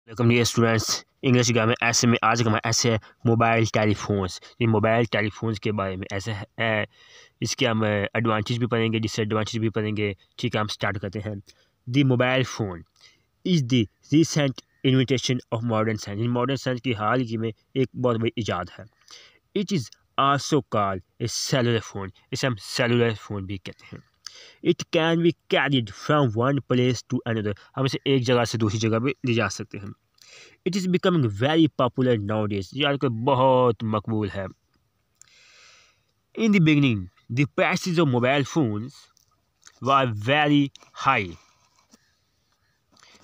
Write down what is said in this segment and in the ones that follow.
Welcome dear students. English grammar ऐसे में आज का हमारा ऐसे है मोबाइल टेलीफोन्स। ये मोबाइल टेलीफोन्स के बारे में ऐसे है, इसके हम एडवांटेज भी पढ़ेंगे, डिसएडवांटेज भी पढ़ेंगे। ठीक है, हम स्टार्ट करते हैं। The mobile phone is the recent invitation of modern science. इन मॉडर्न साइंस की हाल ही में एक बहुत बड़ी इजाद है। It is also called a cellular phone. इसे हम सेलुलर फ़ोन भी कहते हैं। It can be carried from one place to another. हम इसे एक जगह से दूसरी जगह भी ले जा सकते हैं। It is becoming very popular now days. ये आजकल बहुत मकबूल है। In the beginning the prices of mobile phones were very high.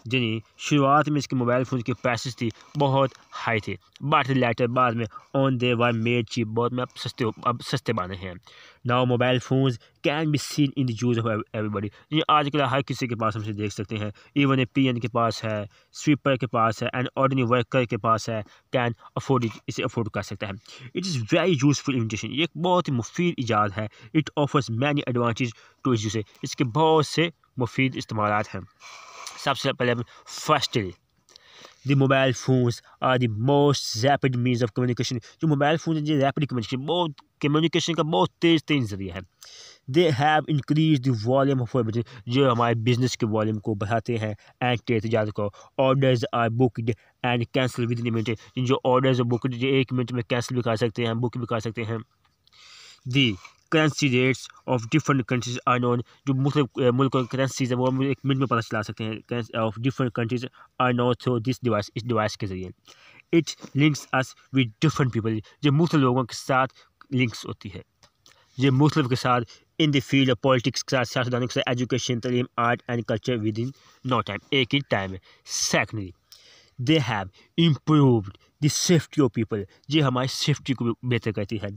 जिन्हें शुरुआत में इसके मोबाइल फ़ोन के प्राइसेस थी बहुत हाई थे, बट लेटर बाद में on they were made cheap. बहुत में अब सस्ते बने हैं। Now mobile phones can be seen in the use of everybody. ये आजकल हर किसी के पास हम इसे देख सकते हैं। इवन ए पीएन के पास है, स्वीपर के पास है, एंड ऑर्डिनरी वर्कर के पास है, कैन अफोर्ड इट, इसे अफोर्ड कर सकता है। It is very useful invention. ये एक बहुत ही मुफीद ईजाद है। It offers many advantage to its user. इसके बहुत से मुफीद इस्तेमालात हैं। सबसे पहले firstly the mobile phones are the most rapid means of communication. जो मोबाइल फ़ोन है, ये रैपिड कम्युनिकेशन का बहुत तेज़ ज़रिया है। They have increase the volume of जो हमारे बिजनेस के वॉल्यूम को बढ़ाते हैं एंड तेज़ को। Orders are booked and cancel within minute. जो ऑर्डर्स बुकड जो 1 मिनट में कैंसिल भी कर सकते हैं, बुक भी कर सकते हैं। The currency rates of different countries are known. जो मुल्क करेंसीज है वो हम 1 मिनट में पता चला सकते हैं। Of different countries are known through this device, इस डिवाइस के जरिए। It links us with different people. जो मुख्तलिफ लोगों के साथ लिंक्स होती है। ये मुख्तलिफ के साथ in the field of politics के साथ, सियासतदानों के साथ, एजुकेशन, तलीम, art and culture within no time, एक ही टाइम में। Secondly they have improved the safety of people. ये हमारी सेफ्टी को बेहतर करती है।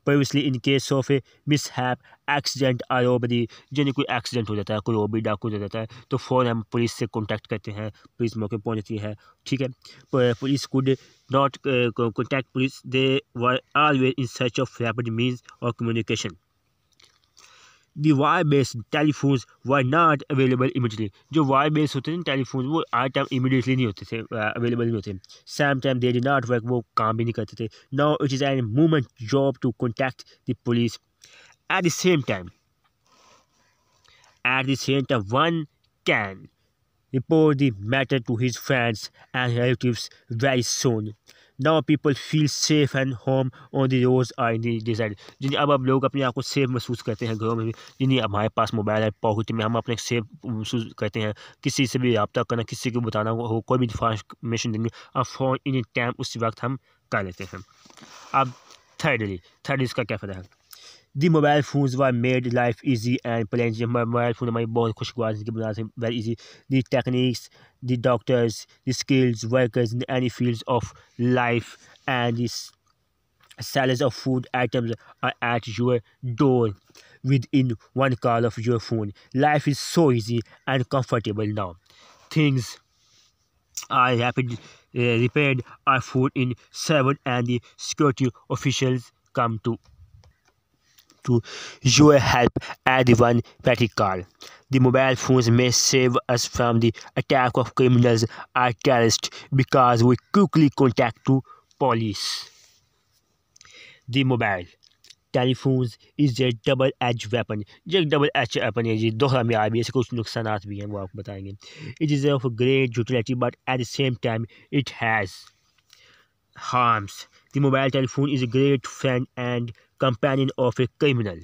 Previously in case of a mishap, accident और रॉबरी, यानी कोई एक्सीडेंट हो जाता है, कोई रॉबरी डाकू हो जाता है, तो फ़ौरन हम पुलिस से कॉन्टैक्ट करते हैं, पुलिस मौके पहुँच जाती है। ठीक है, police could not contact police, they were always in search of rapid means of communication. The wire-based telephones were not available immediately. जो wire-based होते थे टेलीफोन, वो हर टाइम इमीडिएटली नहीं होते थे, अवेलेबल नहीं होते। Sometimes they did not work, वो काम भी नहीं करते थे। Now it is a moment job to contact the police. At the same time, one can report the matter to his friends and relatives very soon. Now people feel safe and home on the roads or in the desert. जिन्हें अब लोग अपने आप को safe महसूस करते हैं घरों में भी। जिन्हें हमारे पास मोबाइल है पॉकेट में, हम अपने सेफ महसूस करते हैं। किसी से भी रब्ता करना, किसी को बताना हो, कोई भी इन्फॉर्मेशन देनी, अब फ़ोन इन टाइम उस वक्त हम कर लेते हैं। अब थर्ड इसका क्या फ़ायदा है? The mobile phones were made life easy and plain. Mobile phone हमारी बहुत खुशगवार ज़िंदगी बना से very easy. The technics, the doctors, the skills workers in any fields of life and the sellers of food items are at your door within one call of your phone. Life is so easy and comfortable now. Things are rapid repaired, our food in served, and the security officials come to your help at the one petty call. The mobile phones may save us from the attack of criminals or terrorists because we quickly contact to police. The mobile telephones is a double-edged weapon. ये एक double as weapon है, ये दोहरा में भी, इसके कुछ नुकसानात भी हैं, वो आपको बताएंगे। It is of great utility, but at the same time it has harms. The mobile telephone is a great friend and companion of a criminal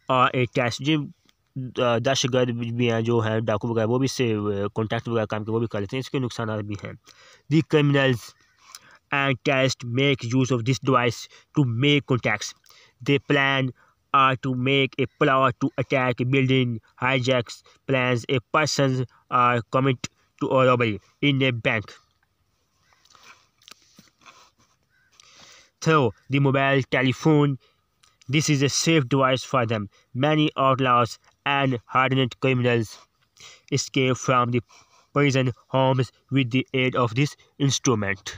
or a terrorist. जो दहशतगर्द भी हैं, जो हैं डाकू वगैरह, वो भी इससे कॉन्टैक्ट वगैरह काम के वो भी कर लेते हैं। इसके नुकसानात भी हैं। The criminals and terrorists make use of this device to make contacts. They plan to make a plot to attack a building, hijacks plans a person or commit to a robbery in a bank. Through the mobile telephone, this is a safe device for them. Many outlaws and hardened criminals escape from the prison homes with the aid of this instrument.